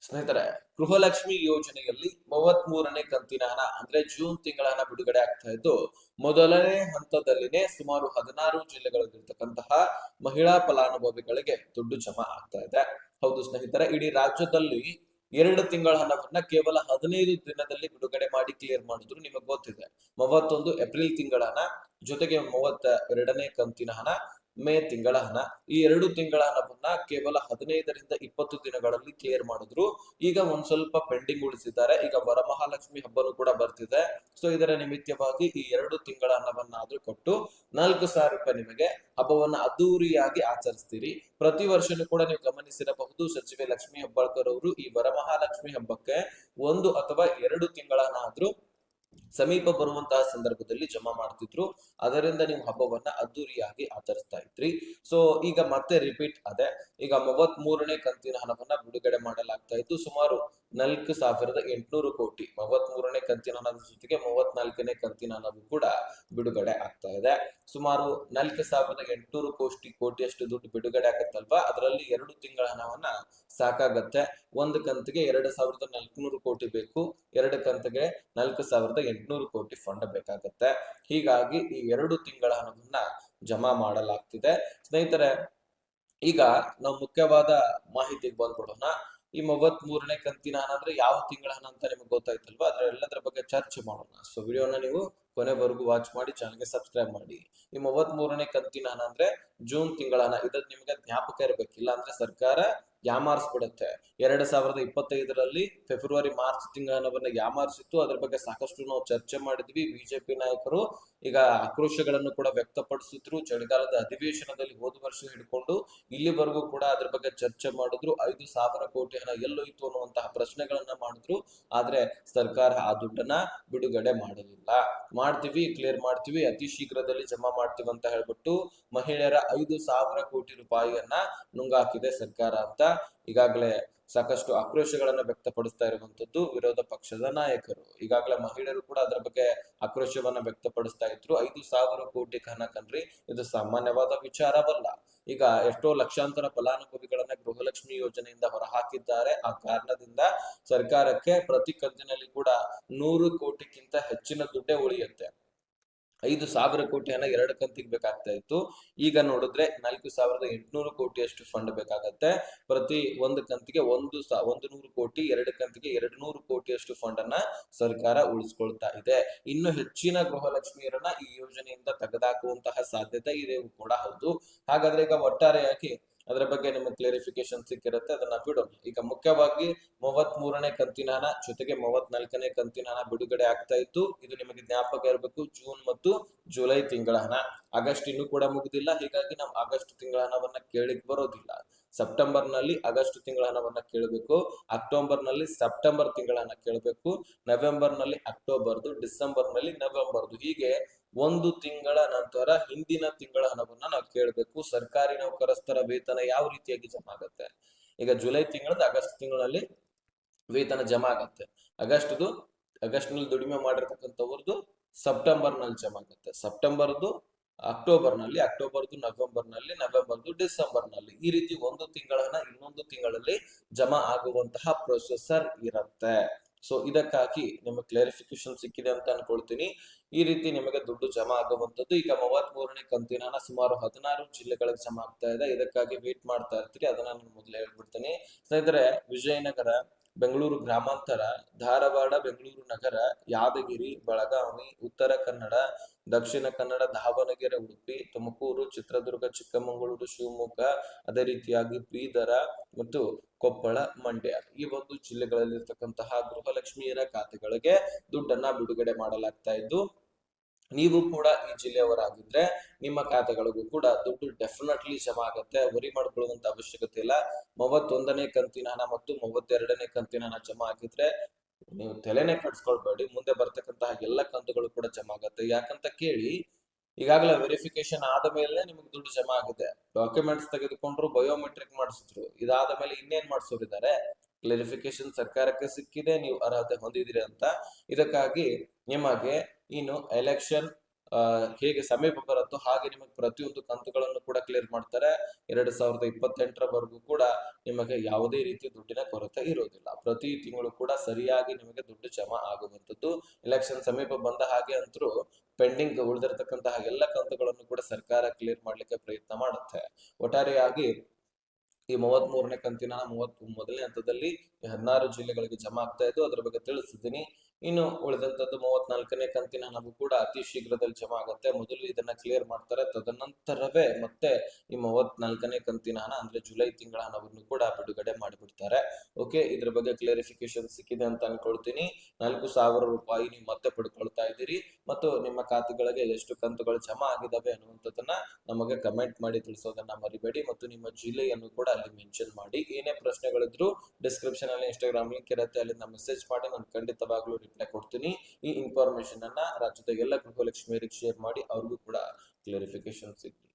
ಸ್ನೇಹಿತರೆ, ಗೃಹಲಕ್ಷ್ಮಿ ಯೋಜನೆಯಲ್ಲಿ 33ನೇ ಕಂತಿನ ಹಣ ಅಂದ್ರೆ ಜೂನ್ ತಿಂಗಳ ಹಣ ಬಿಡುಗಡೆ ಆಗ್ತಾ ಇದ್ದು, ಮೊದಲನೇ ಹಂತದಲ್ಲಿನೇ ಸುಮಾರು 16 ಜಿಲ್ಲೆಗಳಲ್ಲಿರ್ತಕ್ಕಂತಹ ಮಹಿಳಾ ಫಲಾನುಭವಿಗಳಿಗೆ ದುಡ್ಡು ಜಮಾ ಆಗ್ತಾ ಇದೆ. ಹೌದು ಸ್ನೇಹಿತರೆ, ಇಡೀ ರಾಜ್ಯದಲ್ಲಿ 2 ತಿಂಗಳ ಹಣವನ್ನ ಕೇವಲ 15 ದಿನದಲ್ಲಿ ಬಿಡುಗಡೆ ಮಾಡಿ ಕ್ಲಿಯರ್ ಮಾಡಿದ್ರು. ನಿಮಗೆ ಗೊತ್ತಿದೆ, 31 ಏಪ್ರಿಲ್ ತಿಂಗಳ ಹಣ ಜೊತೆಗೆ 32ನೇ ಕಂತಿನ ಹಣ ಮೇ ತಿಂಗಳ ಹಣ, ಈ 2 ತಿಂಗಳ ಹಣವನ್ನ ಕೇವಲ 15ರಿಂದ 20 ದಿನಗಳಲ್ಲಿ ಕ್ಲಿಯರ್ ಮಾಡಿದ್ರು. ಈಗ ಒಂದ್ ಸ್ವಲ್ಪ ಪೆಂಡಿಂಗ್ ಉಳಿಸಿದ್ದಾರೆ. ಈಗ ವರಮಹಾಲಕ್ಷ್ಮಿ ಹಬ್ಬನೂ ಕೂಡ ಬರ್ತಿದೆ. ಸೊ ಇದರ ನಿಮಿತ್ತವಾಗಿ ಈ 2 ತಿಂಗಳ ಹಣವನ್ನಾದ್ರೂ ಕೊಟ್ಟು 4,000 ರೂಪಾಯಿ ನಿಮಗೆ ಹಬ್ಬವನ್ನ ಅದ್ದೂರಿಯಾಗಿ ಆಚರಿಸ್ತೀರಿ. ಪ್ರತಿ ವರ್ಷನೂ ಕೂಡ ನೀವು ಗಮನಿಸಿರಬಹುದು, ಸಚಿವೆ ಲಕ್ಷ್ಮಿ ಹೆಬ್ಬಾಳ್ಕರ್ ಅವರು ಈ ವರಮಹಾಲಕ್ಷ್ಮಿ ಹಬ್ಬಕ್ಕೆ 1 ಅಥವಾ 2 ತಿಂಗಳ ಹಣ ಆದ್ರೂ ಸಮೀಪ ಬರುವಂತಹ ಸಂದರ್ಭದಲ್ಲಿ ಜಮಾ ಮಾಡ್ತಿದ್ರು. ಅದರಿಂದ ನೀವು ಹಬ್ಬವನ್ನ ಅದ್ದೂರಿಯಾಗಿ ಆಚರಿಸ್ತಾ ಇದ್ರಿ. ಸೊ ಈಗ ಮತ್ತೆ ರಿಪೀಟ್ ಅದೇ, ಈಗ 33ನೇ ಕಂತಿನ ಹಣವನ್ನ ಬಿಡುಗಡೆ ಮಾಡಲಾಗ್ತಾ ಇತ್ತು. ಸುಮಾರು 4,800 ಕೋಟಿ 33ನೇ ಕಂತಿನ ಹಣದ ಜೊತೆಗೆ 34ನೇ ಕಂತಿನ ಹಣವು ಕೂಡ ಬಿಡುಗಡೆ ಆಗ್ತಾ ಇದೆ. ಸುಮಾರು 4,800 ಕೋಟಿಯಷ್ಟು ದುಡ್ಡು ಬಿಡುಗಡೆ ಆಗತ್ತಲ್ವಾ, ಅದರಲ್ಲಿ 2 ತಿಂಗಳ ಹಣವನ್ನ ಸಾಕಾಗತ್ತೆ. ಒಂದು ಕಂತಿಗೆ 2,400 ಕೋಟಿ ಬೇಕು, 2 ಕಂತಿಗೆ 4,800 ಕೋಟಿ ಫಂಡ್ ಬೇಕಾಗತ್ತೆ. ಹೀಗಾಗಿ ಈ 2 ತಿಂಗಳ ಹಣವನ್ನ ಜಮಾ ಮಾಡಲಾಗ್ತಿದೆ. ಸ್ನೇಹಿತರೆ, ಈಗ ನಾವು ಮುಖ್ಯವಾದ ಮಾಹಿತಿಗೆ ಬಂದ್ಬಿಡೋಣ. ಈ 33ನೇ ಕಂತಿನ ಹಣ ಅಂದ್ರೆ ಯಾವ ತಿಂಗಳ ಹಣ ಅಂತ ನಿಮಗೆ ಗೊತ್ತಾಯ್ತಲ್ವಾ, ಅದ್ರ ಎಲ್ಲದರ ಬಗ್ಗೆ ಚರ್ಚೆ ಮಾಡೋಣ. ಸೊ ವಿಡಿಯೋನ ನೀವು ಕೊನೆವರೆಗೂ ವಾಚ್ ಮಾಡಿ, ಚಾನಲ್ಗೆ ಸಬ್ಸ್ಕ್ರೈಬ್ ಮಾಡಿ. ಈ 33ನೇ ಕಂತಿನ ಹಣ ಅಂದ್ರೆ ಜೂನ್ ತಿಂಗಳ ಹಣ. ಇದ್ ನಿಮಗೆ ಜ್ಞಾಪಕ ಇರಬೇಕಿಲ್ಲ ಅಂದ್ರೆ ಸರ್ಕಾರ ಯಾಮಾರಿಸ್ಬಿಡುತ್ತೆ. 2025ರಲ್ಲಿ ಫೆಬ್ರವರಿ ಮಾರ್ಚ್ ತಿಂಗಳ ಹಣವನ್ನ ಯಾಮಾರಿಸಿತ್ತು. ಅದ್ರ ಬಗ್ಗೆ ಸಾಕಷ್ಟು ನಾವು ಚರ್ಚೆ ಮಾಡಿದ್ವಿ. ಬಿಜೆಪಿ ನಾಯಕರು ಈಗ ಆಕ್ರೋಶಗಳನ್ನು ಕೂಡ ವ್ಯಕ್ತಪಡಿಸಿದ್ರು. ಚಳಿಗಾಲದ ಅಧಿವೇಶನದಲ್ಲಿ ಹೋದ ವರ್ಷ ಹಿಡ್ಕೊಂಡು ಇಲ್ಲಿವರೆಗೂ ಕೂಡ ಅದ್ರ ಬಗ್ಗೆ ಚರ್ಚೆ ಮಾಡಿದ್ರು. 5,000 ಕೋಟಿ ಹಣ ಎಲ್ಲೋಯ್ತು ಅನ್ನುವಂತಹ ಪ್ರಶ್ನೆಗಳನ್ನ ಮಾಡಿದ್ರು. ಆದ್ರೆ ಸರ್ಕಾರ ಆ ದುಡ್ಡನ್ನ ಬಿಡುಗಡೆ ಮಾಡಲಿಲ್ಲ. ಮಾಡ್ತೀವಿ, ಕ್ಲಿಯರ್ ಮಾಡ್ತೀವಿ, ಅತಿ ಶೀಘ್ರದಲ್ಲಿ ಜಮಾ ಮಾಡ್ತೀವಿ ಅಂತ ಹೇಳ್ಬಿಟ್ಟು ಮಹಿಳೆಯರ 5,000 ಕೋಟಿ ರೂಪಾಯಿಯನ್ನ ನುಂಗಾಕಿದೆ ಸರ್ಕಾರ ಅಂತ ಈಗಾಗಲೇ ಸಾಕಷ್ಟು ಆಕ್ರೋಶಗಳನ್ನ ವ್ಯಕ್ತಪಡಿಸ್ತಾ ಇರುವಂತದ್ದು ವಿರೋಧ ಪಕ್ಷದ ನಾಯಕರು. ಈಗಾಗಲೇ ಮಹಿಳೆಯರು ಕೂಡ ಅದರ ಬಗ್ಗೆ ಆಕ್ರೋಶವನ್ನ ವ್ಯಕ್ತಪಡಿಸ್ತಾ ಇದ್ರು. 5,000 ಕೋಟಿ ಹಣ ಕಣ್ರಿ, ಇದು ಸಾಮಾನ್ಯವಾದ ವಿಚಾರವಲ್ಲ. ಈಗ ಎಷ್ಟೋ ಲಕ್ಷಾಂತರ ಫಲಾನುಭವಿಗಳನ್ನ ಗೃಹಲಕ್ಷ್ಮಿ ಯೋಜನೆಯಿಂದ ಹೊರ ಹಾಕಿದ್ದಾರೆ. ಆ ಕಾರಣದಿಂದ ಸರ್ಕಾರಕ್ಕೆ ಪ್ರತಿ ಕಂತಿನಲ್ಲಿ ಕೂಡ 100 ಕೋಟಿಗಿಂತ ಹೆಚ್ಚಿನ ದುಡ್ಡೇ ಉಳಿಯುತ್ತೆ. 5,000 ಕೋಟಿ ಹಣ 2 ಕಂತಿಗೆ ಬೇಕಾಗ್ತಾ ಇತ್ತು. ಈಗ ನೋಡಿದ್ರೆ 4,800 ಕೋಟಿಯಷ್ಟು ಫಂಡ್ ಬೇಕಾಗತ್ತೆ. ಪ್ರತಿ ಒಂದು ಕಂತಿಗೆ 100 ಕೋಟಿ, 2 ಕಂತಿಗೆ 200 ಕೋಟಿಯಷ್ಟು ಫಂಡ್ ಅನ್ನ ಸರ್ಕಾರ ಉಳಿಸ್ಕೊಳ್ತಾ ಇದೆ. ಇನ್ನು ಹೆಚ್ಚಿನ ಗೃಹಲಕ್ಷ್ಮಿಯರನ್ನ ಈ ಯೋಜನೆಯಿಂದ ತೆಗೆದುಹಾಕುವಂತಹ ಸಾಧ್ಯತೆ ಇದೆ ಕೂಡ ಹೌದು. ಹಾಗಾದ್ರೆ ಈಗ ಒಟ್ಟಾರೆಯಾಗಿ ಅದರ ಬಗ್ಗೆ ನಿಮಗೆ ಕ್ಲಾರಿಫಿಕೇಶನ್ ಸಿಕ್ಕಿರುತ್ತೆ, ಅದನ್ನ ಬಿಡೋಣ. ಈಗ ಮುಖ್ಯವಾಗಿ 33ನೇ ಕಂತಿನ ಹಣ ಜೊತೆಗೆ 34ನೇ ಕಂತಿನ ಹಣ ಬಿಡುಗಡೆ ಆಗ್ತಾ ಇತ್ತು. ಇದು ನಿಮಗೆ ಜ್ಞಾಪಕ ಇರಬೇಕು, ಜೂನ್ ಮತ್ತು ಜುಲೈ ತಿಂಗಳ ಹಣ. ಆಗಸ್ಟ್ ಇನ್ನೂ ಕೂಡ ಮುಗಿದಿಲ್ಲ, ಹೀಗಾಗಿ ನಾವು ಆಗಸ್ಟ್ ತಿಂಗಳ ಹಣವನ್ನ ಕೇಳಿಕ್ ಬರೋದಿಲ್ಲ. ಸೆಪ್ಟೆಂಬರ್ ನಲ್ಲಿ ಆಗಸ್ಟ್ ತಿಂಗಳ ಹಣವನ್ನ ಕೇಳಬೇಕು, ಅಕ್ಟೋಬರ್ ನಲ್ಲಿ ಸೆಪ್ಟೆಂಬರ್ ತಿಂಗಳ ಹಣ ಕೇಳಬೇಕು, ನವೆಂಬರ್ ನಲ್ಲಿ ಅಕ್ಟೋಬರ್ದು, ಡಿಸೆಂಬರ್ ನಲ್ಲಿ ನವೆಂಬರ್ದು, ಹೀಗೆ 1 ತಿಂಗಳ ನಂತರ ಹಿಂದಿನ ತಿಂಗಳ ಹಣವನ್ನ ನಾವು ಕೇಳಬೇಕು. ಸರ್ಕಾರಿ ನೌಕರಸ್ಥರ ವೇತನ ಯಾವ ರೀತಿಯಾಗಿ ಜಮಾ ಆಗುತ್ತೆ, ಈಗ ಜುಲೈ ತಿಂಗಳದ ಆಗಸ್ಟ್ ತಿಂಗಳಲ್ಲಿ ವೇತನ ಜಮಾ ಆಗತ್ತೆ. ಆಗಸ್ಟ್ ನಲ್ಲಿ ದುಡಿಮೆ ಮಾಡಿರ್ತಕ್ಕಂಥವ್ರದ್ದು ಸೆಪ್ಟೆಂಬರ್ ನಲ್ಲಿ ಜಮಾ ಆಗುತ್ತೆ, ಸೆಪ್ಟೆಂಬರ್ದು ಅಕ್ಟೋಬರ್ ನಲ್ಲಿ, ಅಕ್ಟೋಬರ್ದು ನವೆಂಬರ್ ನಲ್ಲಿ, ನವೆಂಬರ್ದು ಡಿಸೆಂಬರ್ ನಲ್ಲಿ. ಈ ರೀತಿ 1 ತಿಂಗಳ ಹಣ ಇನ್ನೊಂದು ತಿಂಗಳಲ್ಲಿ ಜಮಾ ಆಗುವಂತಹ ಪ್ರೊಸೆಸರ್ ಇರುತ್ತೆ. ಸೊ ಇದಕ್ಕಾಗಿ ನಿಮಗೆ ಕ್ಲಾರಿಫಿಕೇಶನ್ ಸಿಕ್ಕಿದೆ ಅಂತ ಅನ್ಕೊಳ್ತೀನಿ. ಈ ರೀತಿ ನಿಮಗೆ ದುಡ್ಡು ಜಮಾ ಆಗುವಂತದ್ದು. ಈಗ 33ನೇ ಕಂತಿನ ಹಣ ಸುಮಾರು 16 ಜಿಲ್ಲೆಗಳಿಗೆ ಜಮಾ ಆಗ್ತಾ ಇದೆ. ಇದಕ್ಕಾಗಿ ವೇಟ್ ಮಾಡ್ತಾ ಇರ್ತೀರಿ, ಅದನ್ನ ನಾನು ಮೊದಲು ಹೇಳ್ಬಿಡ್ತೀನಿ. ಸ್ನೇಹಿತರೆ, ವಿಜಯನಗರ, ಬೆಂಗಳೂರು ಗ್ರಾಮಾಂತರ, ಧಾರವಾಡ, ಬೆಂಗಳೂರು ನಗರ, ಯಾದಗಿರಿ, ಬೆಳಗಾವಿ, ಉತ್ತರ ಕನ್ನಡ, ದಕ್ಷಿಣ ಕನ್ನಡ, ದಾವಣಗೆರೆ, ಉಡುಪಿ, ತುಮಕೂರು, ಚಿತ್ರದುರ್ಗ, ಚಿಕ್ಕಮಗಳೂರು, ಶಿವಮೊಗ್ಗ, ಅದೇ ರೀತಿಯಾಗಿ ಬೀದರ ಮತ್ತು ಕೊಪ್ಪಳ, ಮಂಡ್ಯ, ಈ ಒಂದು ಜಿಲ್ಲೆಗಳಲ್ಲಿರ್ತಕ್ಕಂತಹ ಗೃಹಲಕ್ಷ್ಮಿಯರ ಖಾತೆಗಳಿಗೆ ದುಡ್ಡನ್ನ ಬಿಡುಗಡೆ ಮಾಡಲಾಗ್ತಾ ಇದ್ದು, ನೀವು ಕೂಡ ಈ ಜಿಲ್ಲೆಯವರಾಗಿದ್ರೆ ನಿಮ್ಮ ಖಾತೆಗಳಿಗೂ ಕೂಡ ದುಡ್ಡು ಡೆಫಿನೆಟ್ಲಿ ಜಮಾ ಆಗುತ್ತೆ. ವರಿ ಮಾಡ್ಕೊಳ್ಳುವಂತ ಅವಶ್ಯಕತೆ ಇಲ್ಲ. 31ನೇ ಕಂತಿನ ಹಣ ಮತ್ತು 32ನೇ ಕಂತಿನ ಹಣ ಜಮಾ ಆಗಿದ್ರೆ ನೀವು ತಲೆನೇ ಕಟ್ಸ್ಕೊಳ್ಬೇಡಿ, ಮುಂದೆ ಬರ್ತಕ್ಕಂತಹ ಎಲ್ಲ ಕಂತುಗಳು ಕೂಡ ಜಮಾ ಆಗುತ್ತೆ. ಯಾಕಂತ ಕೇಳಿ, ಈಗಾಗಲೇ ವೆರಿಫಿಕೇಶನ್ ಆದ ಮೇಲೆ ನಿಮಗೆ ದುಡ್ಡು ಜಮಾ ಆಗಿದೆ. ಡಾಕ್ಯುಮೆಂಟ್ಸ್ ತೆಗೆದುಕೊಂಡ್ರು, ಬಯೋಮೆಟ್ರಿಕ್ ಮಾಡಿಸಿದ್ರು, ಇದಾದ ಮೇಲೆ ಇನ್ನೇನ್ ಮಾಡಿಸೋರಿದ್ದಾರೆ? ಕ್ಲಾರಿಫಿಕೇಶನ್ ಸರ್ಕಾರಕ್ಕೆ ಸಿಕ್ಕಿದೆ, ನೀವು ಅರ್ಹತೆ ಹೊಂದಿದ್ದೀರಿ ಅಂತ. ಇದಕ್ಕಾಗಿ ನಿಮಗೆ ಇನ್ನು ಎಲೆಕ್ಷನ್ ಹೇಗೆ ಸಮೀಪ ಬರುತ್ತೋ ಹಾಗೆ ನಿಮಗೆ ಪ್ರತಿಯೊಂದು ಕಂತುಗಳನ್ನು ಕೂಡ ಕ್ಲಿಯರ್ ಮಾಡ್ತಾರೆ. 2028ರವರೆಗೂ ಕೂಡ ನಿಮಗೆ ಯಾವುದೇ ರೀತಿ ದುಡ್ಡಿನ ಕೊರತೆ ಇರೋದಿಲ್ಲ. ಪ್ರತಿ ತಿಂಗಳು ಕೂಡ ಸರಿಯಾಗಿ ನಿಮಗೆ ದುಡ್ಡು ಜಮಾ ಆಗುವಂತದ್ದು. ಎಲೆಕ್ಷನ್ ಸಮೀಪ ಬಂದ ಹಾಗೆ ಅಂತೂ ಪೆಂಡಿಂಗ್ ಉಳಿದಿರತಕ್ಕಂತಹ ಎಲ್ಲ ಕಂತುಗಳನ್ನು ಕೂಡ ಸರ್ಕಾರ ಕ್ಲಿಯರ್ ಮಾಡ್ಲಿಕ್ಕೆ ಪ್ರಯತ್ನ ಮಾಡುತ್ತೆ. ಒಟ್ಟಾರೆಯಾಗಿ ಈ 33ನೇ ಕಂತಿನ ಮೊದಲನೇ ಹಂತದಲ್ಲಿ 16 ಜಿಲ್ಲೆಗಳಿಗೆ ಜಮಾ ಆಗ್ತಾ ಇದ್ದು ಅದರ ಬಗ್ಗೆ ತಿಳಿಸಿದ್ದೀನಿ. ಇನ್ನು ಉಳಿದಂತದ್ದು 34ನೇ ಕಂತಿನ ಹಣವು ಕೂಡ ಅತಿ ಶೀಘ್ರದಲ್ಲಿ ಜಮಾ ಆಗುತ್ತೆ. ಮೊದಲು ಇದನ್ನ ಕ್ಲಿಯರ್ ಮಾಡ್ತಾರೆ, ತದನಂತರವೇ ಮತ್ತೆ ಈ 34ನೇ ಕಂತಿನ ಹಣ ಅಂದ್ರೆ ಜುಲೈ ತಿಂಗಳ ಹಣವನ್ನು ಕೂಡ ಬಿಡುಗಡೆ ಮಾಡಿಬಿಡ್ತಾರೆ. ಓಕೆ, ಇದ್ರ ಬಗ್ಗೆ ಕ್ಲಿಯರಿಫಿಕೇಶನ್ ಸಿಕ್ಕಿದೆ ಅಂತ ಅನ್ಕೊಳ್ತೀನಿ. 4,000 ರೂಪಾಯಿ ನೀವು ಮತ್ತೆ ಪಡ್ಕೊಳ್ತಾ ಇದ್ದೀರಿ ಮತ್ತು ನಿಮ್ಮ ಖಾತೆಗಳಿಗೆ ಎಷ್ಟು ಕಂತುಗಳು ಜಮಾ ಆಗಿದ್ದಾವೆ ಅನ್ನುವಂಥದ್ದನ್ನ ನಮಗೆ ಕಮೆಂಟ್ ಮಾಡಿ ತಿಳಿಸೋದನ್ನ ಮರಿಬೇಡಿ ಮತ್ತು ನಿಮ್ಮ ಜಿಲ್ಲೆಯನ್ನು ಕೂಡ ಅಲ್ಲಿ ಮೆನ್ಷನ್ ಮಾಡಿ. ಏನೇ ಪ್ರಶ್ನೆಗಳಿದ್ರು ಡಿಸ್ಕ್ರಿಪ್ಷನ್ ಅಲ್ಲಿ ಇನ್ಸ್ಟಾಗ್ರಾಮ್ ಲಿಂಕ್ ಇರುತ್ತೆ, ಅಲ್ಲಿಂದ ಮೆಸೇಜ್ ಮಾಡಿ, ನಾನು ಖಂಡಿತವಾಗ್ಲೂ ರಿಪ್ಲೈ ಕೊಡ್ತೀನಿ. ಈ ಇನ್ಫಾರ್ಮೇಶನ್ ಅನ್ನ ರಾಜ್ಯದ ಎಲ್ಲ ಗೃಹಲಕ್ಷ್ಮಿಯರಿಗೆ ಶೇರ್ ಮಾಡಿ, ಅವ್ರಿಗೂ ಕೂಡ ಕ್ಲಿಯರಿಫಿಕೇಶನ್ ಸಿಗ್ಲಿ.